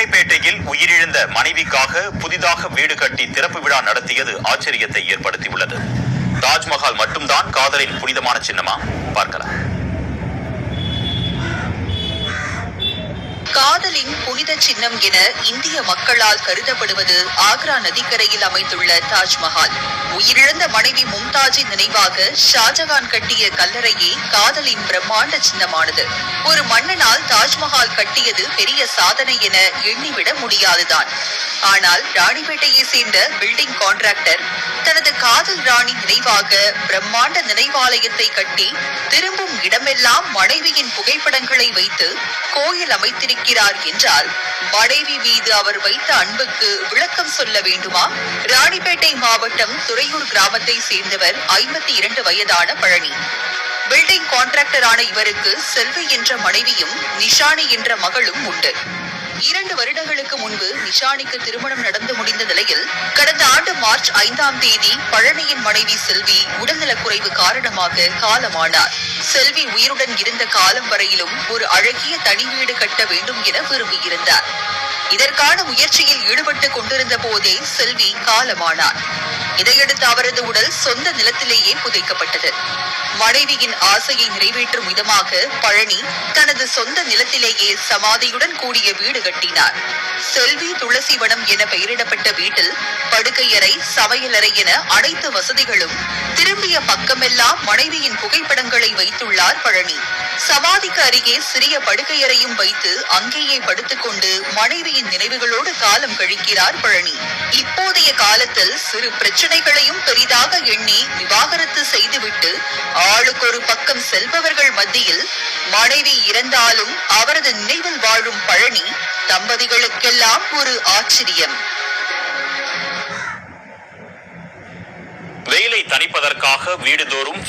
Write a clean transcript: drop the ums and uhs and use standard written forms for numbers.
ராணிப்பேட்டையில் உயிரிழந்த மனைவிக்காக புதிதாக வீடு கட்டி திறப்பு விழா நடத்தியது ஆச்சரியத்தை ஏற்படுத்தியுள்ளது. தாஜ்மஹால் மட்டும்தான் காதலின் புனிதமான சின்னமா? பார்க்கலாம். காதலின் புனித சின்னம் என இந்திய மக்களால் கருதப்படுவது ஆக்ரா நதிக்கரையில் அமைந்துள்ள தாஜ்மஹால். உயிரிழந்த மனைவி மும்தாஜின் நினைவாக ஷாஜகான் கட்டிய கல்லறையே காதலின் பிரம்மாண்ட சின்னமானது. ஒரு மன்னனால் தாஜ்மஹால் கட்டியது பெரிய சாதனை என எண்ணிவிட முடியாதுதான். ஆனால் ராணிப்பேட்டையை சேர்ந்த பில்டிங் கான்ட்ராக்டர் தனது காதல் ராணி நினைவாக பிரம்மாண்ட நினைவாலயத்தை கட்டி திரும்பும் இடமெல்லாம் மனைவியின் புகைப்படங்களை வைத்து கோயில் அமைத்திருக்கிறார் என்றால் மனைவி மீது அவர் வைத்த அன்புக்கு விளக்கம் சொல்ல வேண்டுமா? ராணிப்பேட்டை மாவட்டம் துறையூர் கிராமத்தை சேர்ந்தவர் 52 வயதான பழனி. பில்டிங் கான்ட்ராக்டரான இவருக்கு செல்வி என்ற மனைவியும் நிஷானி என்ற மகளும் உண்டு. 2 வருடங்களுக்கு முன்பு நிஷானிக்கு திருமணம் நடந்து முடிந்த நிலையில் கடந்த ஆண்டு மார்ச் 5ஆம் தேதி பழனியின் மனைவி செல்வி உடல்நலக்குறைவு காரணமாக காலமானார். செல்வி உயிருடன் இருந்த காலம் வரையிலும் ஒரு அழகிய தனி வீடு கட்ட வேண்டும் என விரும்பியிருந்தார். இதற்கான முயற்சியில் ஈடுபட்டுக் கொண்டிருந்த போதே செல்வி காலமானார். இதையடுத்து அவரது உடல் சொந்த நிலத்திலேயே புதைக்கப்பட்டது. மனைவியின் ஆசையை நிறைவேற்றும் விதமாக பழனி தனது சொந்த நிலத்திலேயே சமாதியுடன் கூடிய வீடு கட்டினார். செல்வி துளசிவனம் என பெயரிடப்பட்ட வீட்டில் படுக்கையறை, சமையலறை என அனைத்து வசதிகளும் திரும்பிய பக்கமெல்லாம் மனைவியின் புகைப்படங்களை வைத்துள்ளார் பழனி. சமாதிக்கு அருகே சிறிய படுக்கையறையும் வைத்து அங்கேயே படுத்துக்கொண்டு மனைவியின் நினைவுகளோடு காலம் கழிக்கிறார் பழனி. இப்போதைய காலத்தில் சிறு பிரச்சனைகளையும் பெரிதாக எண்ணி விவாகரத்து செய்துவிட்டு ஆளுக்கொரு பக்கம் செல்பவர்கள் மத்தியில் மனைவி இறந்தாலும் அவரது நினைவில் வாழும் பழனி தம்பதிகளுக்கெல்லாம் ஒரு ஆச்சரியம். வெயிலை தணிப்பதற்காக வீடுதோறும்